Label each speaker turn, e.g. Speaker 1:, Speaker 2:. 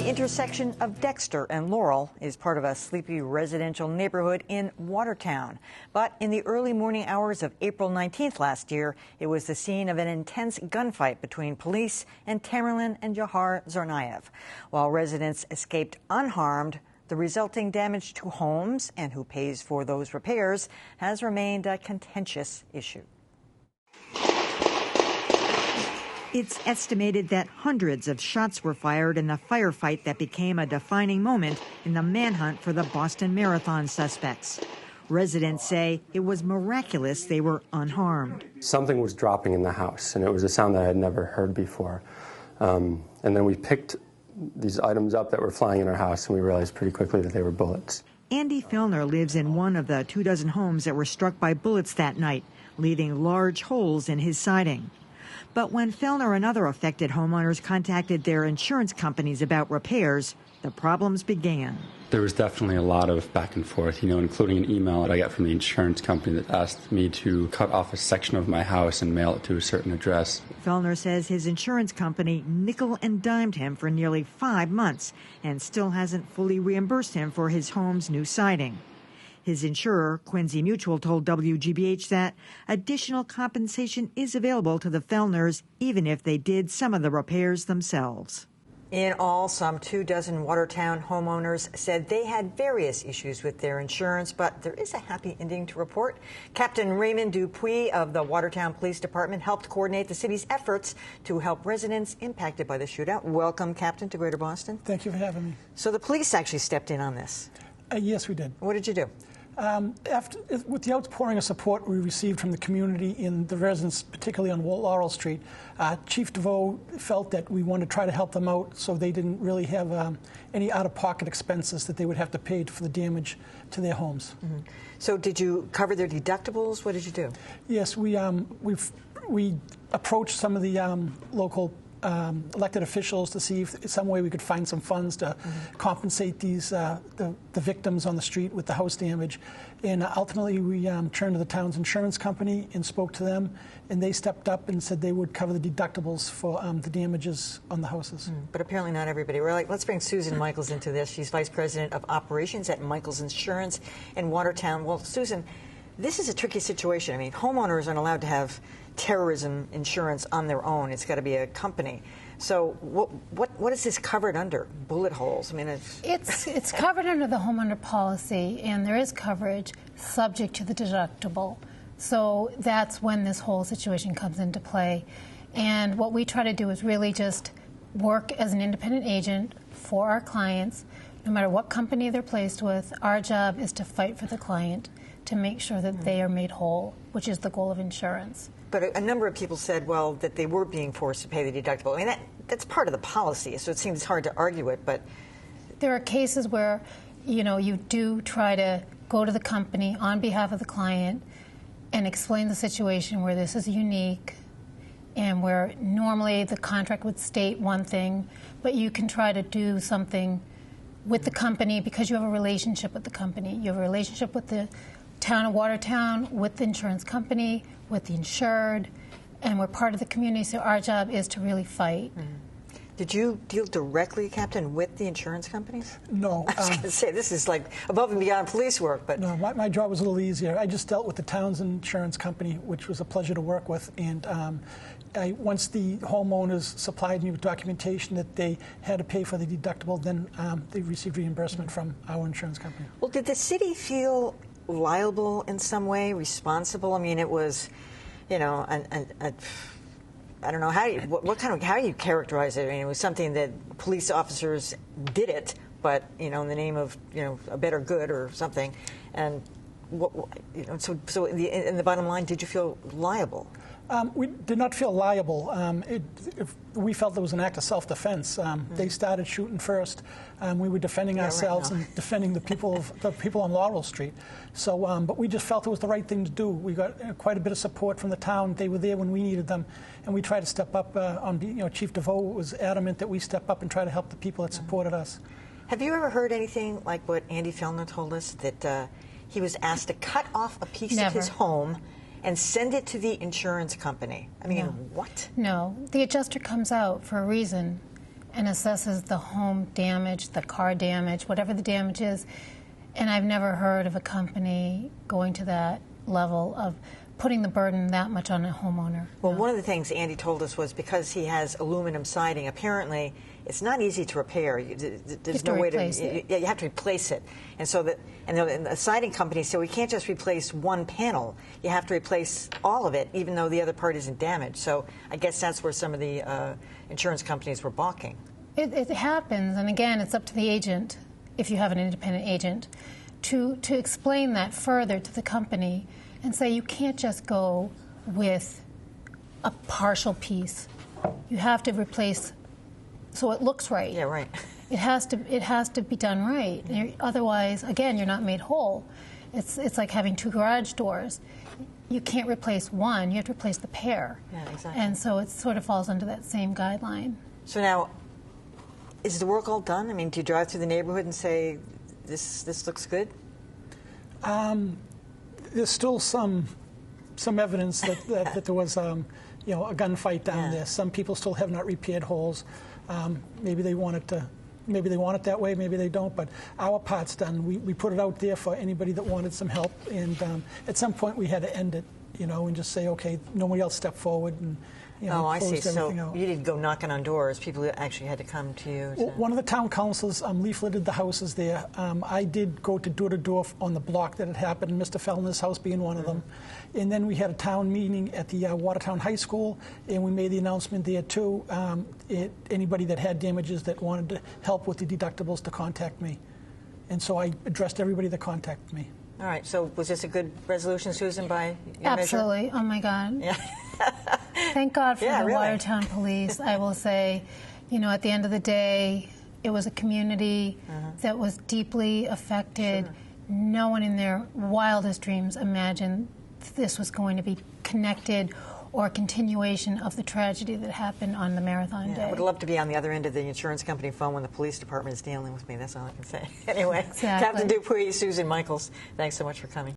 Speaker 1: The intersection of Dexter and Laurel is part of a sleepy residential neighborhood in Watertown. But in the early morning hours of April 19th last year, it was the scene of an intense gunfight between police and Tamerlan and Jahar Tsarnaev. While residents escaped unharmed, the resulting damage to homes and who pays for those repairs has remained a contentious issue. It's estimated that hundreds of shots were fired in the firefight that became a defining moment in the manhunt for the Boston Marathon suspects. Residents say it was miraculous they were unharmed.
Speaker 2: Something was dropping in the house, and it was a sound that I had never heard before. And then we picked these items up that were flying in our house, and we realized pretty quickly that they were bullets.
Speaker 1: Andy Fellner lives in one of the 24 homes that were struck by bullets that night, leaving large holes in his siding. But when Fellner and other affected homeowners contacted their insurance companies about repairs, the problems began.
Speaker 3: There was definitely a lot of back and forth, including an email that I got from the insurance company that asked me to cut off a section of my house and mail it to a certain address.
Speaker 1: Fellner says his insurance company nickel and dimed him for nearly 5 months and still hasn't fully reimbursed him for his home's new siding. His insurer, Quincy Mutual, told WGBH that additional compensation is available to the Fellners even if they did some of the repairs themselves. In all, some 24 Watertown homeowners said they had various issues with their insurance, but there is a happy ending to report. Captain Raymond Dupuis of the Watertown Police Department helped coordinate the city's efforts to help residents impacted by the shootout. Welcome, Captain, to Greater Boston.
Speaker 4: Thank you for having me.
Speaker 1: So the police actually stepped in on this.
Speaker 4: Yes, we did.
Speaker 1: What did you do?
Speaker 4: With the outpouring of support we received from the community in the residents, particularly on Laurel Street, Chief DeVoe felt that we wanted to try to help them out so they didn't really have any out-of-pocket expenses that they would have to pay for the damage to their homes.
Speaker 1: Mm-hmm. So did you cover their deductibles? What did you do?
Speaker 4: Yes, we approached some of the local elected officials to see if some way we could find some funds to compensate these the victims on the street with the house damage. And ultimately we turned to the town's insurance company and spoke to them, and they stepped up and said they would cover the deductibles for the damages on the houses.
Speaker 1: But apparently not everybody. We're like, let's bring Susan Michaels into this. She's Vice President of Operations at Michaels Insurance in Watertown. Well, Susan, this is a tricky situation. I mean, homeowners aren't allowed to have terrorism insurance on their own. It's got to be a company. So what is this covered under? Bullet holes? I mean,
Speaker 5: it's covered under the homeowner policy, and there is coverage subject to the deductible. So that's when this whole situation comes into play. And what we try to do is really just work as an independent agent for our clients. No matter what company they're placed with, our job is to fight for the client to make sure that they are made whole, which is the goal of insurance.
Speaker 1: But a number of people said, well, that they were being forced to pay the deductible. I mean, that's part of the policy, so it seems hard to argue it, but...
Speaker 5: There are cases where, you do try to go to the company on behalf of the client and explain the situation where this is unique and where normally the contract would state one thing, but you can try to do something with the company because you have a relationship with the company. You have a relationship with the town of Watertown, with the insurance company, with the insured, and we're part of the community, so our job is to really fight.
Speaker 1: Did you deal directly, Captain, with the insurance companies?
Speaker 4: No.
Speaker 1: I was going to say, this is like above and beyond police work, but...
Speaker 4: No, my job was a little easier. I just dealt with the town's insurance company, which was a pleasure to work with, and once the homeowners supplied me with documentation that they had to pay for the deductible, then they received reimbursement from our insurance company.
Speaker 1: Well, did the city feel liable in some way, responsible? I mean, it was, I don't know how you characterize it. I mean, it was something that police officers did it, but in the name of a better good or something. And so in the bottom line, did you feel liable?
Speaker 4: We did not feel liable. We felt it was an act of self-defense. They started shooting first. We were defending ourselves and defending the people on Laurel Street. So, but we just felt it was the right thing to do. We got quite a bit of support from the town. They were there when we needed them, and we tried to step up. Chief DeVoe was adamant that we step up and try to help the people that supported us.
Speaker 1: Have you ever heard anything like what Andy Fellner told us, that he was asked to cut off a piece of his home and send it to the insurance company? I mean, what?
Speaker 5: No. The adjuster comes out for a reason, and assesses the home damage, the car damage, whatever the damage is. And I've never heard of a company going to that level of putting the burden that much on a homeowner.
Speaker 1: Well, one of the things Andy told us was because he has aluminum siding, apparently it's not easy to repair. There's no way to. You have to replace it, and so the siding company said we can't just replace one panel. You have to replace all of it, even though the other part isn't damaged. So I guess that's where some of the insurance companies were balking.
Speaker 5: It happens, and again, it's up to the agent, if you have an independent agent, to explain that further to the company and say you can't just go with a partial piece. You have to replace so it looks right.
Speaker 1: Yeah, right.
Speaker 5: It has to be done right. Otherwise, again, you're not made whole. It's like having two garage doors. You can't replace one. You have to replace the pair.
Speaker 1: Yeah, exactly.
Speaker 5: And so it sort of falls under that same guideline.
Speaker 1: So now, is the work all done? I mean, do you drive through the neighborhood and say, this looks good?
Speaker 4: There's still some evidence that there was a gunfight down there. Some people still have not repaired holes. Maybe they want it that way, maybe they don't. But our part's done. We put it out there for anybody that wanted some help. And at some point we had to end it, and just say, okay, nobody else step forward and.
Speaker 1: I see. So
Speaker 4: out.
Speaker 1: You didn't go knocking on doors. People actually had to come to you.
Speaker 4: Well, one of the town councils leafleted the houses there. I did go to door on the block that it happened, Mr. Fellner's house being one of them. And then we had a town meeting at the Watertown High School, and we made the announcement there too. Anybody that had damages that wanted to help with the deductibles to contact me. And so I addressed everybody that contacted me.
Speaker 1: All right. So was this a good resolution, Susan, by your
Speaker 5: Absolutely.
Speaker 1: measure?
Speaker 5: Oh, my God.
Speaker 1: Yeah.
Speaker 5: Thank God for the
Speaker 1: really.
Speaker 5: Watertown police. I will say, at the end of the day, it was a community that was deeply affected. Sure. No one in their wildest dreams imagined this was going to be connected or a continuation of the tragedy that happened on the marathon day.
Speaker 1: I would love to be on the other end of the insurance company phone when the police department is dealing with me. That's all I can say. Anyway,
Speaker 5: Exactly.
Speaker 1: Captain Dupuy, Susan Michaels, thanks so much for coming.